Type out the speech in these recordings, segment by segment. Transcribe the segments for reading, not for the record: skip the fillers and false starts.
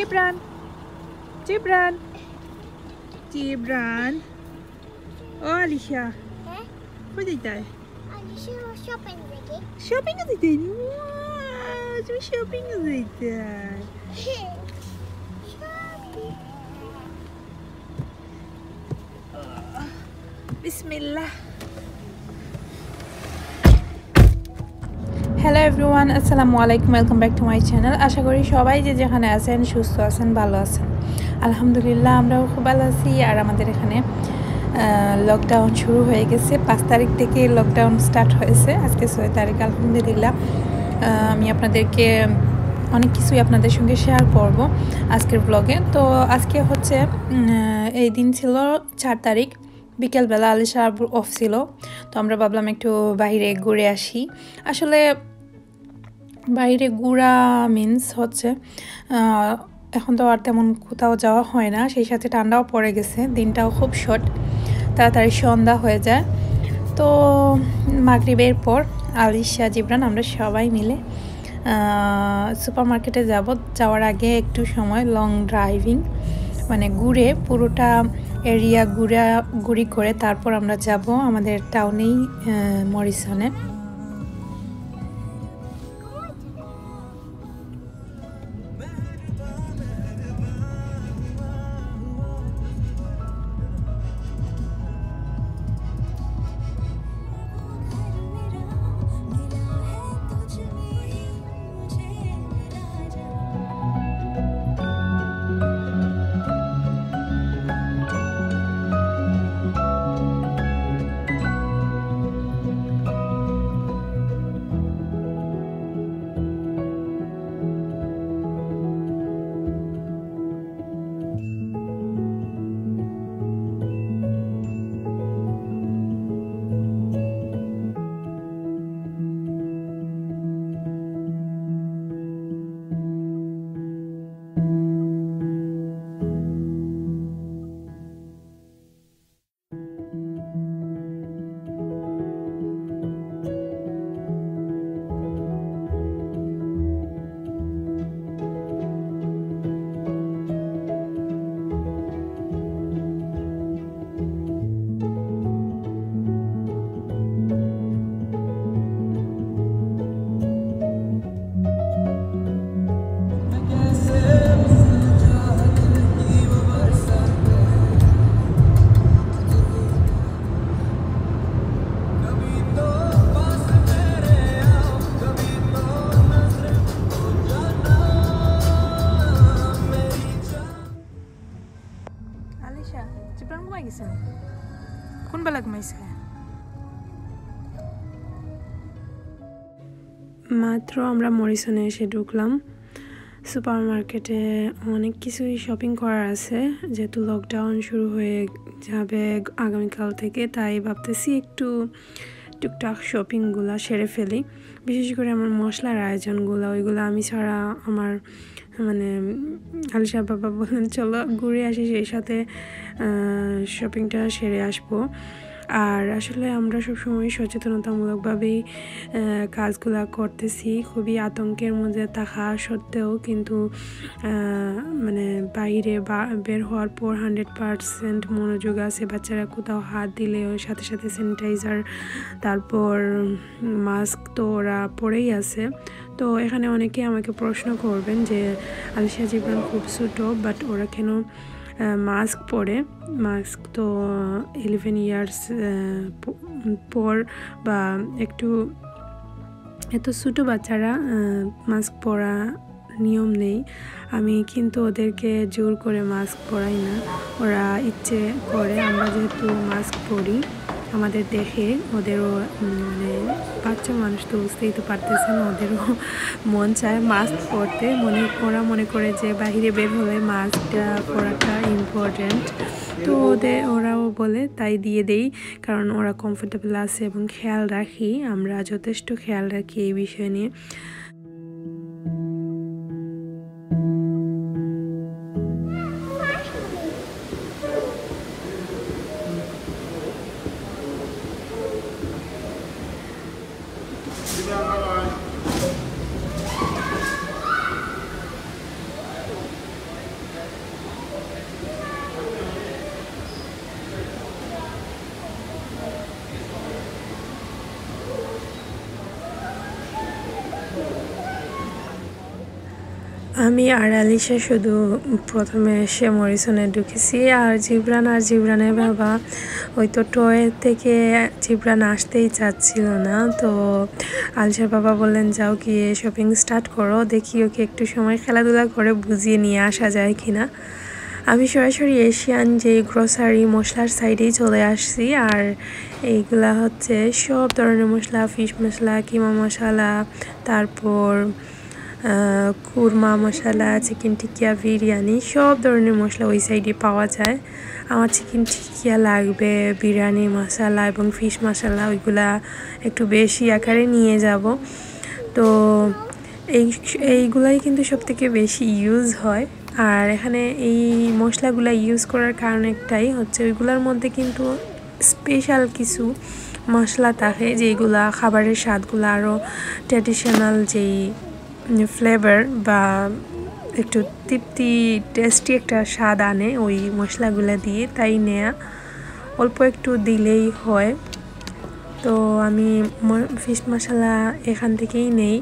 Gibran. Gibran. Gibran. Oh, Alicia. Heh? Wat is dat? Alicia shopping lagi. Shopping is dit? Wow, zo shopping is dit. Shopping. Bismillah. Hello everyone, আসসালামু আলাইকুম, welcome back to my channel. আশা করি সবাই যে যেখানে আছেন সুস্থ আছেন, ভালো আছেন। আলহামদুলিল্লাহ আমরাও খুব ভালো আছি। আর আমাদের এখানে লকডাউন শুরু হয়ে গেছে। 5 তারিখ থেকে লকডাউন স্টার্ট হয়েছে, আজকে 6 তারিখ। আলহামদুলিল্লাহ আমি আপনাদেরকে অনেক কিছুই আপনাদের সঙ্গে শেয়ার করব আজকের ব্লগে। তো আজকে হচ্ছে এই দিন ছিল 4 তারিখ, বিকেলবেলা আলিশা অফ ছিল। তো আমরা ভাবলাম একটু বাইরে ঘুরে আসি। আসলে বাইরে ঘোরা মিন্স হচ্ছে এখন তো আর তেমন কোথাও যাওয়া হয় না, সেই সাথে ঠান্ডাও পড়ে গেছে, দিনটাও খুব শর্ট, তাড়াতাড়ি সন্ধ্যা হয়ে যায়। তো মাগরিবের পর আলিশা, জিবরান আমরা সবাই মিলে সুপার মার্কেটে যাওয়ার আগে একটু সময় লং ড্রাইভিং মানে ঘুরে পুরোটা এরিয়া ঘুরি করে তারপর আমরা যাব আমাদের টাউনেই মরিসনে। জিবরান ঘুমাই গেছে? কোন বেলা ঘুমাইছে? মাত্র আমরা মরিসনে এসে ঢুকলাম। সুপার মার্কেটে অনেক কিছুই শপিং করার আছে, যেহেতু লকডাউন শুরু হয়ে যাবে আগামীকাল থেকে, তাই ভাবতেছি একটু টুকটাক শপিংগুলো সেরে ফেলি। বিশেষ করে আমার মশলার আয়োজনগুলো, ওইগুলো আমি ছাড়া আমার মানে আলিশা বাবা বললেন চলো ঘুরে আসি, সেই সাথে শপিংটা সেরে আসবো। আর আসলে আমরা সবসময় সচেতনতামূলকভাবেই কাজগুলো করতেছি, খুবই আতঙ্কের মধ্যে থাকা সত্ত্বেও, কিন্তু মানে বাইরে বের হওয়ার পর 100% মনোযোগ আছে। বাচ্চারা কোথাও হাত দিলে ওর সাথে সাথে স্যানিটাইজার, তারপর মাস্ক তো ওরা পরেই আছে। তো এখানে অনেকে আমাকে প্রশ্ন করবেন যে আলিশা, জিবরান খুব ছোটো, বাট ওরা কেন মাস্ক পরে? মাস্ক তো 11 ইয়ার্স পর বা একটু এত ছোটো বাচ্চারা মাস্ক পরা নিয়ম নেই। আমি কিন্তু ওদেরকে জোর করে মাস্ক পরাই না, ওরা ইচ্ছে করে। আমরা যেহেতু মাস্ক পরি, আমাদের দেখে ওদেরও মানে বাচ্চা মানুষ তো বুঝতেই তো পারতেছেন, ওদেরও মন চায় মাস্ক পরতে। ওরা মনে করে যে বাহিরে বের হলে মাস্কটা পরাটা ইম্পর্ট্যান্ট, তো ওরাও বলে, তাই দিয়ে দেই, কারণ ওরা কমফোর্টেবল আছে এবং খেয়াল রাখি, আমরা যথেষ্ট খেয়াল রাখি এই বিষয় নিয়ে। আমি আর আলিশা শুধু প্রথমে এসে মরিসনে ঢুকেছি, আর জিবরানের বাবা ওই তো টয় থেকে জিবরান আসতেই চাচ্ছিল না। তো আলিশার বাবা বললেন যাও গিয়ে শপিং স্টার্ট করো, দেখি ওকে একটু সময় খেলাধুলা করে বুঝিয়ে নিয়ে আসা যায় কিনা। আমি সরাসরি এশিয়ান যে গ্রোসারি মশলার সাইডেই চলে আসছি, আর এইগুলা হচ্ছে সব ধরনের মশলা, ফিশ মশলা, কিমা মশলা, তারপর কুরমা মশলা, চিকেন টিকিয়া, বিরিয়ানি, সব ধরনের মশলা ওই সাইডে পাওয়া যায়। আমার চিকেন টিকিয়া লাগবে, বিরিয়ানি মশলা এবং ফিশ মশলা ওইগুলা একটু বেশি আকারে নিয়ে যাব। তো এইগুলাই কিন্তু সবথেকে বেশি ইউজ হয়। আর এখানে এই মশলাগুলা ইউজ করার কারণ একটাই হচ্ছে ওইগুলোর মধ্যে কিন্তু স্পেশাল কিছু মশলা থাকে যেগুলা খাবারের স্বাদগুলো আরও ট্র্যাডিশনাল যেই ফ্লেভার বা একটু টেস্টি একটা স্বাদ আনে ওই মশলাগুলো দিয়ে, তাই নেয়া অল্প একটু দিলেই হয়। তো আমি ফিশ মশলা এখান থেকেই নেই,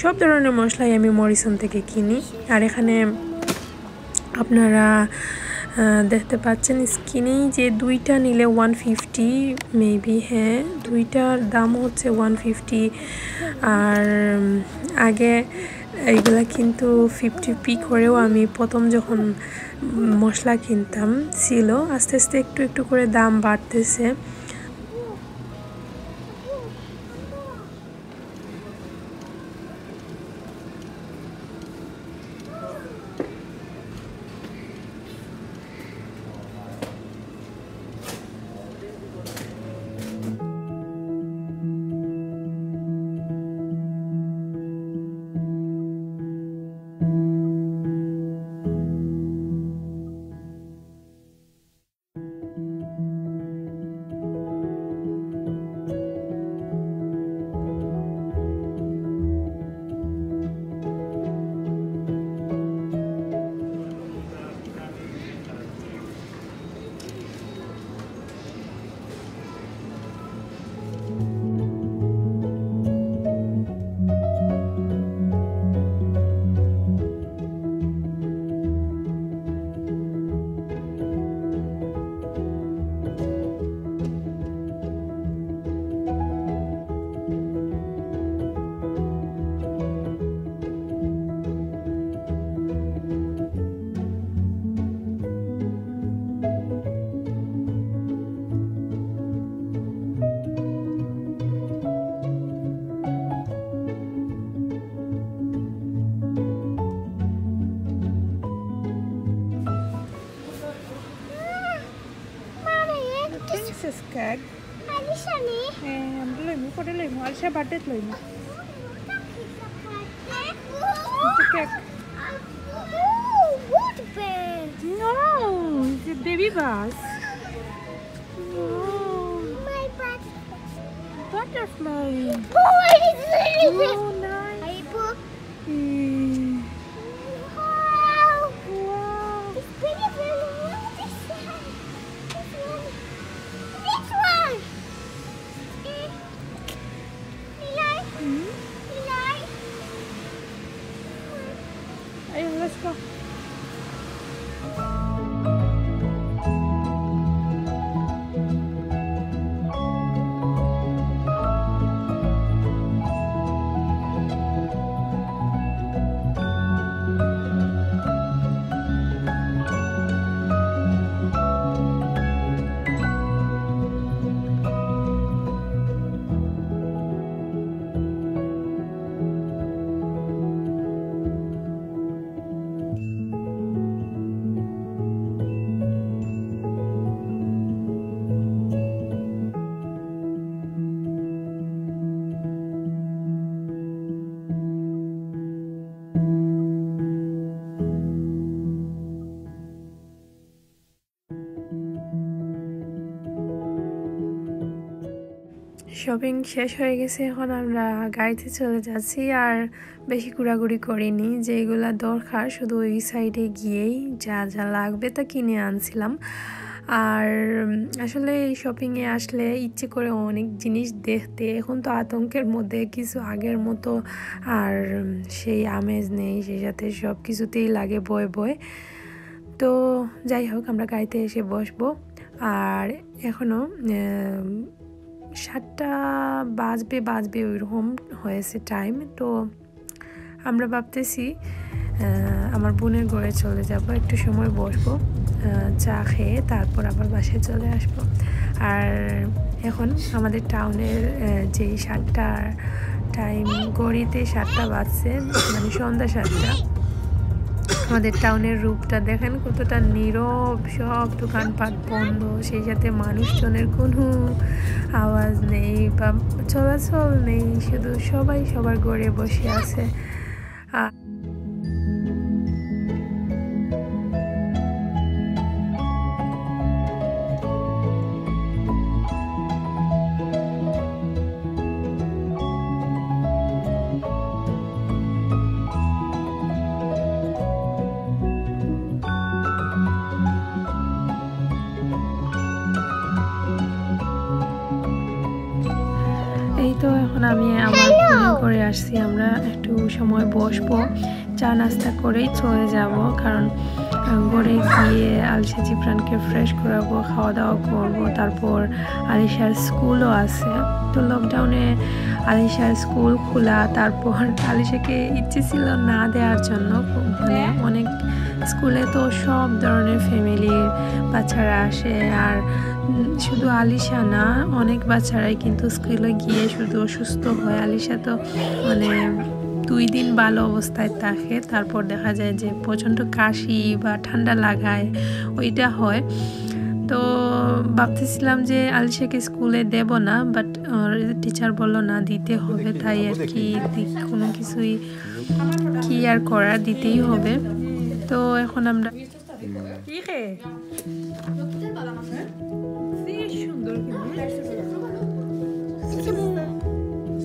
সব ধরনের মশলাই আমি মরিসন থেকে কিনি। আর এখানে আপনারা দেখতে পাচ্ছেন স্কিনেই যে দুইটা নিলে 150 মেবি, হ্যাঁ দুইটার দাম হচ্ছে 150। আর আগে এইগুলা কিন্তু 50p করেও আমি প্রথম যখন মশলা কিনতাম ছিল, আস্তে আস্তে একটু একটু করে দাম বাড়তেছে। Princess cake. Alishani. I'm going to go to Alsha birthday. It's a cake. Oh, what bear? No, it's a baby bus. Oh, my butt. Butterfly. Oh, it's really Oh, nice. Apple. Mm. Wow. Wow. It's pretty blue. This one. This one. This one. Eli. Mm. Eli. Ayun, let's go. Shopping শেষ হয়ে গেছে, এখন আমরা গাড়িতে চলে যাচ্ছি। আর বেশি ঘোরাঘুরি করিনি, যেগুলা দরকার শুধু ওই সাইডে গিয়েই যা যা লাগবে তা কিনে আনছিলাম। আর আসলে এই শপিংয়ে আসলে ইচ্ছে করে অনেক জিনিস দেখতে। এখন তো আতঙ্কের মধ্যে কিছু আগের মতো আর সেই আমেজ নেই, সেই সাথে সব কিছুতেই লাগে ভয় ভয়। তো যাই হোক, আমরা গাড়িতে এসে বসবো। আর এখনও 7টা বাজবে ওইরকম হয়েছে টাইম। তো আমরা ভাবতেছি আমার বোনের ঘরে চলে যাব, একটু সময় বসবো, চা খেয়ে তারপর আবার বাসায় চলে আসবো। আর এখন আমাদের টাউনের যেই 7টার টাইম, ঘড়িতে 7টা বাজছে, মানে সন্ধ্যা 7টা। আমাদের টাউনের রূপটা দেখেন কতটা নীরব, সব দোকানপাট বন্ধ, সেই সাথে মানুষজনের কোনো আওয়াজ নেই বা চলাচল নেই, শুধু সবাই সবার ঘরে বসে আছে। এই তো এখন আমি আমার বোনের ঘরে আসছি, আমরা একটু সময় বসবো, চা নাস্তা করেই চলে যাব, কারণ ঘরে গিয়ে আলিশা জিব্রানকে ফ্রেশ করাবো, খাওয়া দাওয়া করবো, তারপর আলিশার স্কুলও আছে। তো লকডাউনে আলিশার স্কুল খোলা, তারপর আলিশাকে ইচ্ছে ছিল না দেওয়ার জন্য, মানে অনেক স্কুলে তো সব ধরনের ফ্যামিলির বাচ্চারা আসে, আর শুধু আলিশা না, অনেক বাচ্চারাই কিন্তু স্কুলে গিয়ে শুধু অসুস্থ হয়। আলিশা তো মানে 2 দিন ভালো অবস্থায় থাকে, তারপর দেখা যায় যে প্রচণ্ড কাশি বা ঠান্ডা লাগায়, ওইটা হয়। তো ভাবতেছিলাম যে আলিশাকে স্কুলে দেব না, বাট টিচার বললো না, দিতে হবে, তাই আর কি কোনো কিছুই কি আর করার, দিতেই হবে। তো এখন আমরা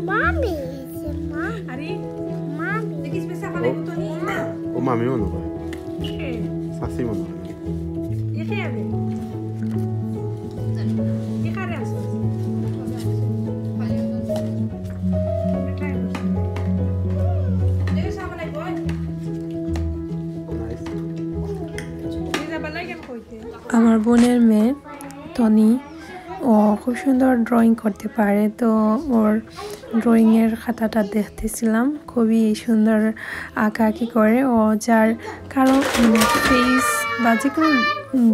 Mommy. O mami mano vai. Sassi mano. আমার বোনের মেয়ে তনি, ও খুব সুন্দর ড্রয়িং করতে পারে। তো ওর ড্রয়িংয়ের খাতাটা দেখতেছিলাম, খুবই সুন্দর আঁকাআঁকি করে ও, যার কারো ফেস বা যে কোনো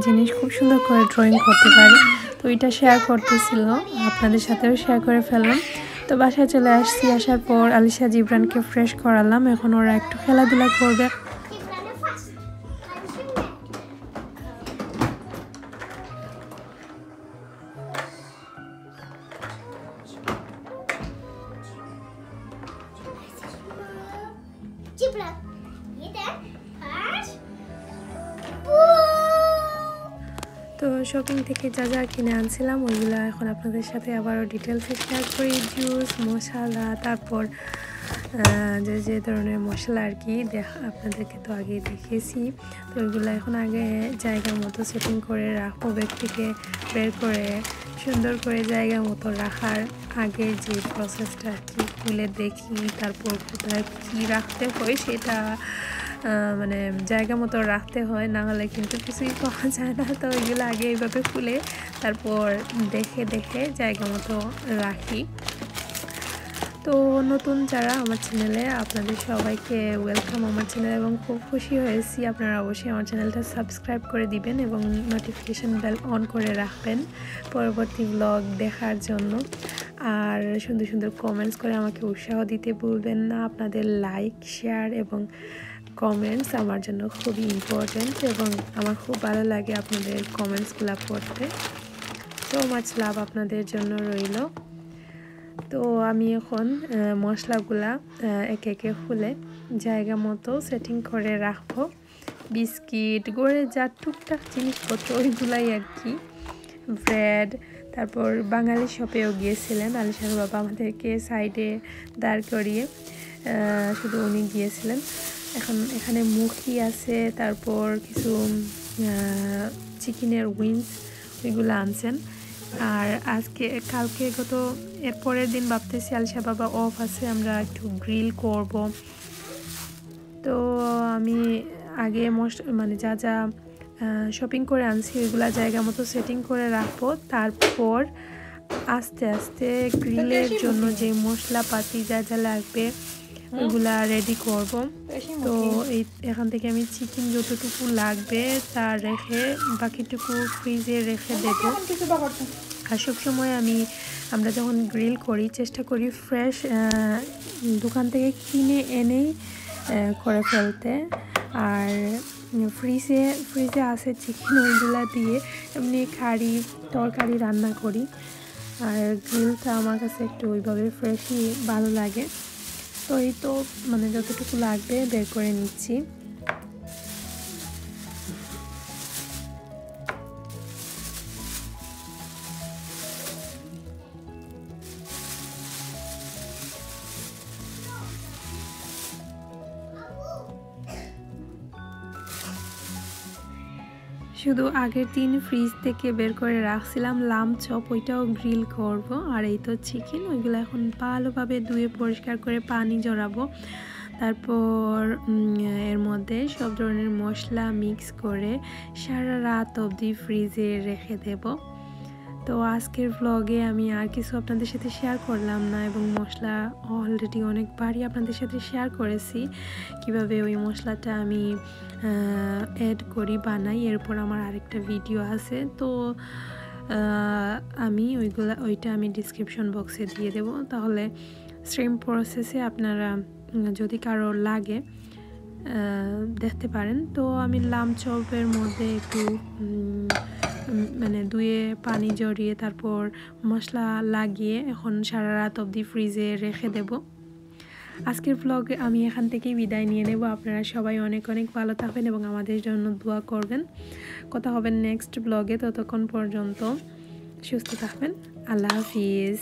জিনিস খুব সুন্দর করে ড্রয়িং করতে পারে। তো এটা শেয়ার করতেছিল, আপনাদের সাথেও শেয়ার করে ফেললাম। তো বাসায় চলে আসছি, আসার পর আলিশা জিব্রানকে ফ্রেশ করালাম, এখন ওরা একটু খেলাধুলা করবে। তো শপিং থেকে যা যা কিনে আনছিলাম ওইগুলো এখন আপনাদের সাথে আবারও ডিটেলসে শেয়ার করি। জুস, মশলা, তারপর যে ধরনের মশলা আর কি আপনাদেরকে তো আগে দেখিয়েছি। তো ওইগুলো এখন আগে জায়গা মতো সেটিং করে রাখবো, ব্যাগ থেকে বের করে সুন্দর করে জায়গা মতো রাখার আগে যে প্রসেসটা আর কি খুলে দেখি, তারপর কোথায় কী রাখতে হয় সেটা মানে জায়গা মতো রাখতে হয়, না হলে কিন্তু কিছুই পাওয়া যায় না। তো ওইগুলো আগে এইভাবে খুলে তারপর দেখে দেখে জায়গা মতো রাখি। তো নতুন যারা আমার চ্যানেলে, আপনাদের সবাইকে ওয়েলকাম আমার চ্যানেল, এবং খুব খুশি হয়েছি আপনারা অবশ্যই আমার চ্যানেলটা সাবস্ক্রাইব করে দিবেন এবং নোটিফিকেশান বেল অন করে রাখবেন পরবর্তী ব্লগ দেখার জন্য। আর সুন্দর সুন্দর কমেন্টস করে আমাকে উৎসাহ দিতে ভুলবেন না। আপনাদের লাইক, শেয়ার এবং কমেন্টস আমার জন্য খুবই ইম্পর্ট্যান্ট, এবং আমার খুব ভালো লাগে আপনাদের কমেন্টসগুলো পড়তে। সো মাচ লাভ আপনাদের জন্য রইল। তো আমি এখন মশলাগুলা একে একে খুলে জায়গা মতো সেটিং করে রাখবো। বিস্কিট, গড়ে যা টুকটাক জিনিসপত্র ওইগুলাই আর কি, ব্রেড। তারপর বাঙালি শপেও গিয়েছিলেন আলিশার বাবা, আমাদেরকে সাইডে দাঁড় করিয়ে শুধু উনি গিয়েছিলেন। এখন এখানে মুখি আছে, তারপর কিছু চিকেনের উইংস এগুলো আনছেন। আর আজকে কালকে এর পরের দিন ভাবতেছি আলশা বাবা অফ আছে, আমরা একটু গ্রিল করব। তো আমি আগে মানে যা যা শপিং করে আনছি ওইগুলা জায়গা মতো সেটিং করে রাখবো, তারপর আস্তে আস্তে গ্রিলের জন্য যে মশলাপাতি যা যা লাগবে ওইগুলা রেডি করব। তো এখান থেকে আমি চিকেন যতটুকু লাগবে তা রেখে বাকিটুকু ফ্রিজে রেখে দেব। আর সবসময় আমরা যখন গ্রিল করি চেষ্টা করি ফ্রেশ দোকান থেকে কিনে এনেই করে ফেলতে। আর ফ্রিজে আছে চিকেন, ওইগুলা দিয়ে এমনি তরকারি রান্না করি। আর গ্রিলটা আমার কাছে একটু ওইভাবে ফ্রেশই ভালো লাগে। তো এই তো মানে যতটুকু লাগবে বের করে নিচ্ছি। শুধু আগের দিন ফ্রিজ থেকে বের করে রাখছিলাম লাম চপ, ওইটাও গ্রিল করব। আর এই তো চিকেন, ওইগুলো এখন ভালোভাবে ধুয়ে পরিষ্কার করে পানি জড়াবো। তারপর এর মধ্যে সব ধরনের মশলা মিক্স করে সারা রাত অবধি ফ্রিজে রেখে দেব। তো আজকের ভ্লগে আমি আর কিছু আপনাদের সাথে শেয়ার করলাম না, এবং মশলা অলরেডি অনেকবারই আপনাদের সাথে শেয়ার করেছি কিভাবে ওই মশলাটা আমি অ্যাড করি বানাই। এরপর আমার আরেকটা ভিডিও আছে, তো আমি ওইটা আমি ডিসক্রিপশন বক্সে দিয়ে দেব। তাহলে সেম প্রসেসে আপনারা যদি কারো লাগে দেখতে পারেন। তো আমি লাম চপের মধ্যে একটু মানে ধুয়ে পানি জড়িয়ে তারপর মশলা লাগিয়ে এখন সারা রাত অবধি ফ্রিজে রেখে দেব। আজকের ব্লগে আমি এখান থেকেই বিদায় নিয়ে নেব। আপনারা সবাই অনেক অনেক ভালো থাকবেন এবং আমাদের জন্য দোয়া করবেন। কথা হবে নেক্সট ব্লগে, ততক্ষণ পর্যন্ত সুস্থ থাকবেন। আল্লাহ হাফিজ।